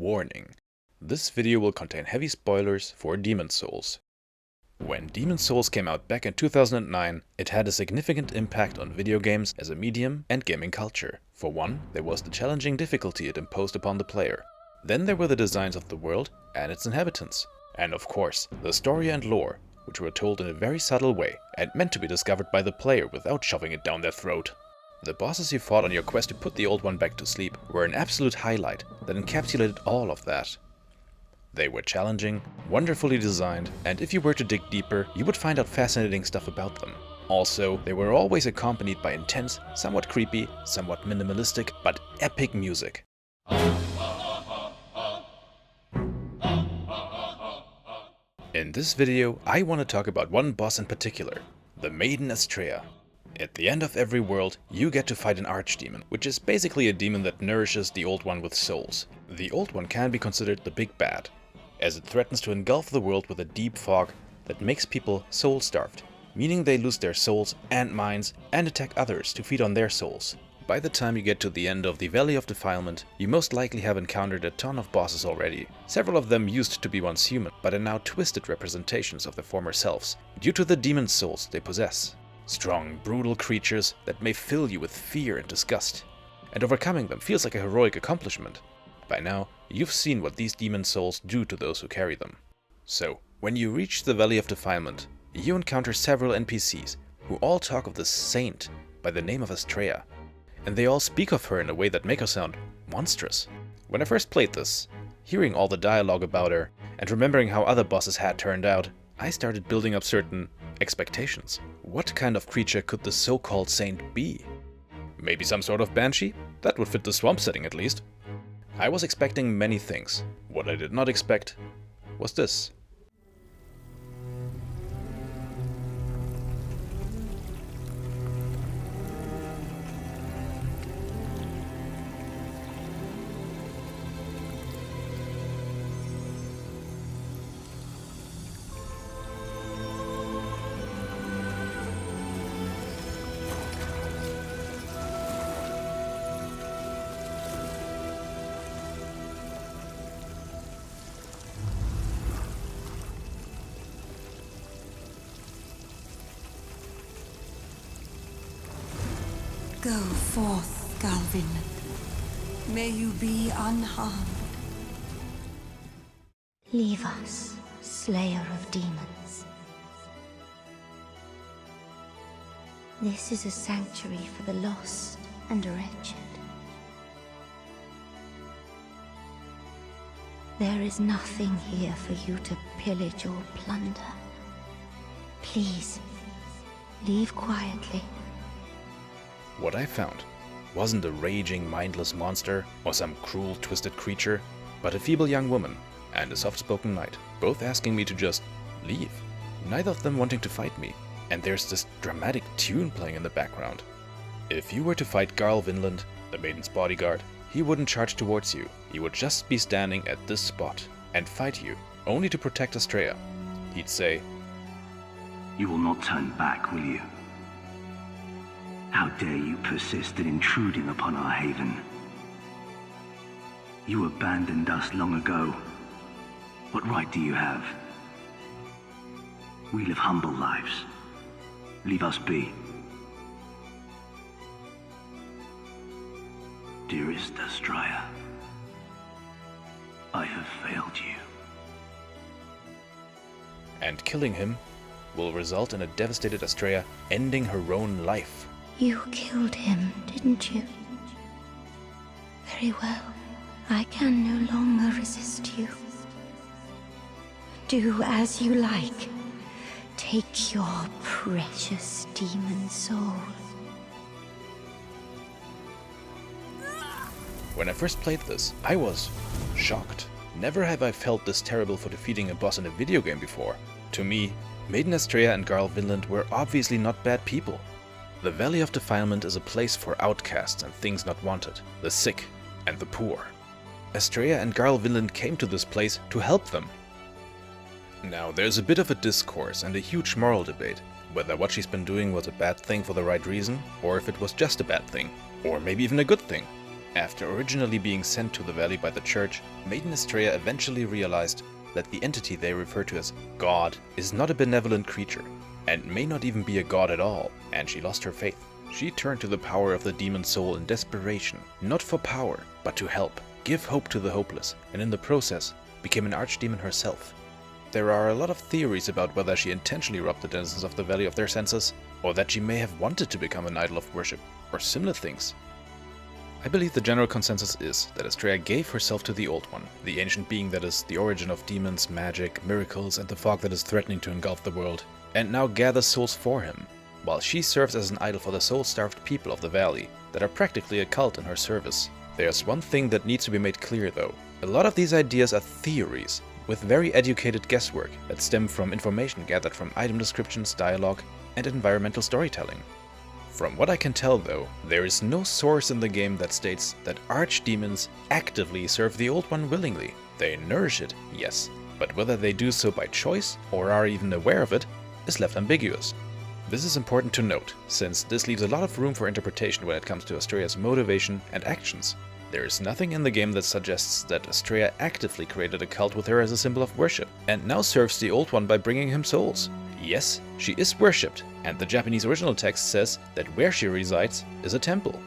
Warning. This video will contain heavy spoilers for Demon Souls. When Demon Souls came out back in 2009, it had a significant impact on video games as a medium and gaming culture. For one, there was the challenging difficulty it imposed upon the player. Then there were the designs of the world and its inhabitants. And of course, the story and lore, which were told in a very subtle way and meant to be discovered by the player without shoving it down their throat. The bosses you fought on your quest to put the old one back to sleep were an absolute highlight that encapsulated all of that. They were challenging, wonderfully designed, and if you were to dig deeper, you would find out fascinating stuff about them. Also, they were always accompanied by intense, somewhat creepy, somewhat minimalistic, but epic music. In this video, I want to talk about one boss in particular, the Maiden Astraea. At the end of every world, you get to fight an archdemon, which is basically a demon that nourishes the old one with souls. The old one can be considered the big bad, as it threatens to engulf the world with a deep fog that makes people soul-starved, meaning they lose their souls and minds and attack others to feed on their souls. By the time you get to the end of the Valley of Defilement, you most likely have encountered a ton of bosses already. Several of them used to be once human, but are now twisted representations of their former selves, due to the demon souls they possess. Strong, brutal creatures that may fill you with fear and disgust, and overcoming them feels like a heroic accomplishment. By now, you've seen what these demon souls do to those who carry them. So, when you reach the Valley of Defilement, you encounter several NPCs who all talk of this saint by the name of Astraea, and they all speak of her in a way that make her sound monstrous. When I first played this, hearing all the dialogue about her and remembering how other bosses had turned out, I started building up certain expectations. What kind of creature could the so-called saint be? Maybe some sort of banshee? That would fit the swamp setting at least. I was expecting many things. What I did not expect was this. Go forth, Gwyn. May you be unharmed. Leave us, Slayer of Demons. This is a sanctuary for the lost and wretched. There is nothing here for you to pillage or plunder. Please, leave quietly. What I found wasn't a raging, mindless monster or some cruel, twisted creature, but a feeble young woman and a soft-spoken knight, both asking me to just leave, neither of them wanting to fight me. And there's this dramatic tune playing in the background. If you were to fight Garl Vinland, the maiden's bodyguard, he wouldn't charge towards you. He would just be standing at this spot and fight you, only to protect Astraea. He'd say, "You will not turn back, will you? How dare you persist in intruding upon our haven? You abandoned us long ago. What right do you have? We live humble lives. Leave us be." Dearest Astraea, I have failed you. and killing him will result in a devastated Astraea ending her own life. You killed him, didn't you? Very well. I can no longer resist you. Do as you like. Take your precious demon soul. When I first played this, I was shocked. Never have I felt this terrible for defeating a boss in a video game before. To me, Maiden Astraea and Garl Vinland were obviously not bad people. The Valley of Defilement is a place for outcasts and things not wanted, the sick and the poor. Astraea and Garl Vinland came to this place to help them. Now, there's a bit of a discourse and a huge moral debate, whether what she's been doing was a bad thing for the right reason, or if it was just a bad thing, or maybe even a good thing. After originally being sent to the valley by the church, Maiden Astraea eventually realized that the entity they refer to as God is not a benevolent creature, and may not even be a god at all, and she lost her faith. She turned to the power of the demon soul in desperation, not for power, but to help, give hope to the hopeless, and in the process, became an archdemon herself. There are a lot of theories about whether she intentionally robbed the denizens of the valley of their senses, or that she may have wanted to become an idol of worship, or similar things. I believe the general consensus is that Astraea gave herself to the Old One, the ancient being that is the origin of demons, magic, miracles, and the fog that is threatening to engulf the world, and now gathers souls for him, while she serves as an idol for the soul-starved people of the valley that are practically a cult in her service. There's one thing that needs to be made clear though. A lot of these ideas are theories, with very educated guesswork that stem from information gathered from item descriptions, dialogue, and environmental storytelling. From what I can tell though, there is no source in the game that states that archdemons actively serve the Old One willingly. They nourish it, yes, but whether they do so by choice or are even aware of it is left ambiguous. This is important to note, since this leaves a lot of room for interpretation when it comes to Astraea's motivation and actions. There is nothing in the game that suggests that Astraea actively created a cult with her as a symbol of worship, and now serves the Old One by bringing him souls. Yes, she is worshipped, and the Japanese original text says that where she resides is a temple.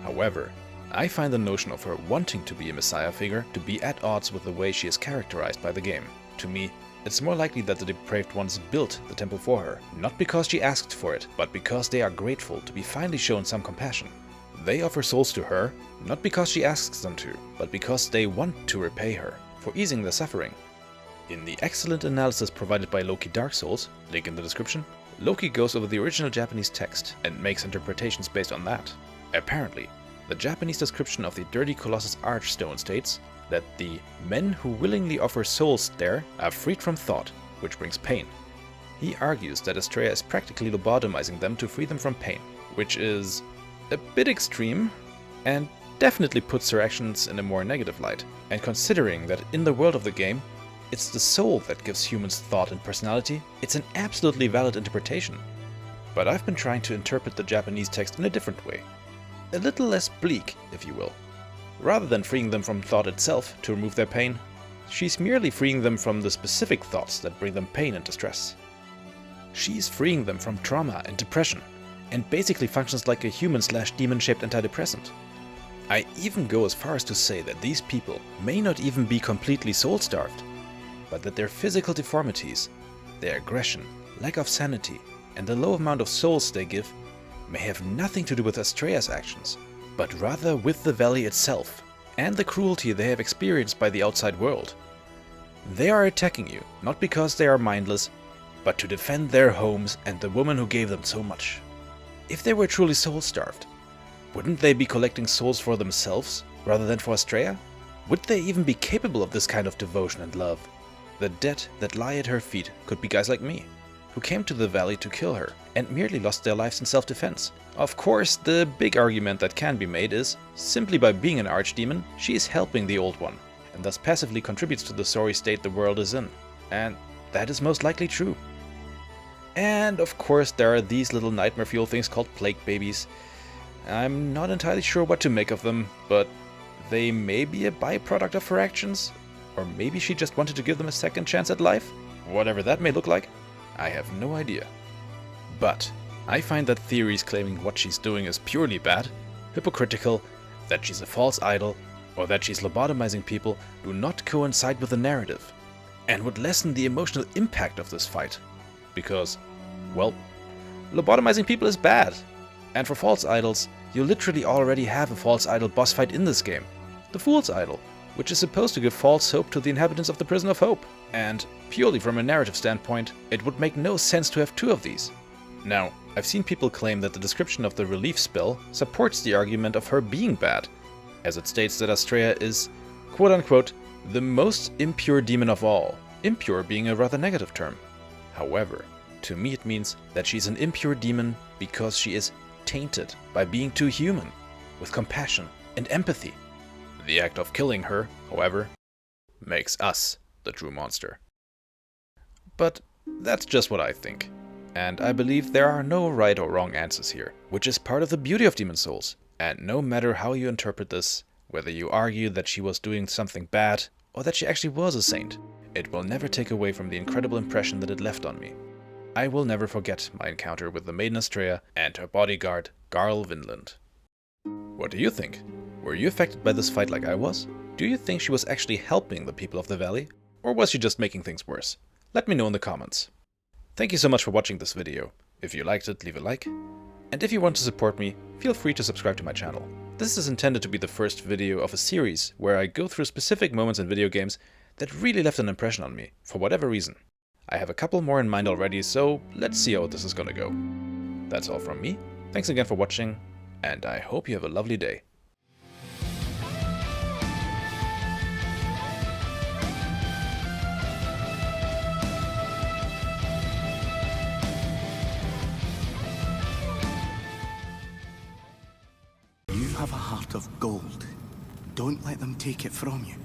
However, I find the notion of her wanting to be a messiah figure to be at odds with the way she is characterized by the game. To me, it's more likely that the depraved ones built the temple for her, not because she asked for it, but because they are grateful to be finally shown some compassion. They offer souls to her, not because she asks them to, but because they want to repay her for easing their suffering. In the excellent analysis provided by Loki Dark Souls, link in the description, Loki goes over the original Japanese text and makes interpretations based on that. Apparently, the Japanese description of the Dirty Colossus Archstone states that the men who willingly offer souls there are freed from thought, which brings pain. He argues that Astraea is practically lobotomizing them to free them from pain, which is a bit extreme, and definitely puts her actions in a more negative light. And considering that in the world of the game, it's the soul that gives humans thought and personality, it's an absolutely valid interpretation. But I've been trying to interpret the Japanese text in a different way. A little less bleak, if you will. Rather than freeing them from thought itself to remove their pain, she's merely freeing them from the specific thoughts that bring them pain and distress. She's freeing them from trauma and depression, and basically functions like a human/demon-shaped antidepressant. I even go as far as to say that these people may not even be completely soul-starved, but that their physical deformities, their aggression, lack of sanity, and the low amount of souls they give may have nothing to do with Astraea's actions, but rather with the valley itself, and the cruelty they have experienced by the outside world. They are attacking you, not because they are mindless, but to defend their homes and the woman who gave them so much. If they were truly soul-starved, wouldn't they be collecting souls for themselves, rather than for Astraea? Would they even be capable of this kind of devotion and love? The dead that lie at her feet could be guys like me, who came to the valley to kill her, and merely lost their lives in self-defense. Of course, the big argument that can be made is, simply by being an archdemon, she is helping the Old One, and thus passively contributes to the sorry state the world is in. And that is most likely true. And of course there are these little nightmare fuel things called plague babies. I'm not entirely sure what to make of them, but they may be a byproduct of her actions, or maybe she just wanted to give them a second chance at life. Whatever that may look like, I have no idea. But I find that theories claiming what she's doing is purely bad, hypocritical, that she's a false idol, or that she's lobotomizing people do not coincide with the narrative, and would lessen the emotional impact of this fight. Because, well, lobotomizing people is bad. And for false idols, you literally already have a false idol boss fight in this game. The Fool's Idol, which is supposed to give false hope to the inhabitants of the Prison of Hope. And purely from a narrative standpoint, it would make no sense to have two of these. Now, I've seen people claim that the description of the relief spell supports the argument of her being bad, as it states that Astraea is, quote-unquote, the most impure demon of all, impure being a rather negative term. However, to me it means that she's an impure demon because she is tainted by being too human, with compassion and empathy. The act of killing her, however, makes us the true monster. But that's just what I think, and I believe there are no right or wrong answers here, which is part of the beauty of Demon Souls. And no matter how you interpret this, whether you argue that she was doing something bad or that she actually was a saint, it will never take away from the incredible impression that it left on me. I will never forget my encounter with the Maiden Astraea and her bodyguard, Garl Vinland. What do you think? Were you affected by this fight like I was? Do you think she was actually helping the people of the valley? Or was she just making things worse? Let me know in the comments. Thank you so much for watching this video. If you liked it, leave a like. And if you want to support me, feel free to subscribe to my channel. This is intended to be the first video of a series where I go through specific moments in video games that really left an impression on me, for whatever reason. I have a couple more in mind already, so let's see how this is gonna go. That's all from me. Thanks again for watching, and I hope you have a lovely day. You have a heart of gold. Don't let them take it from you.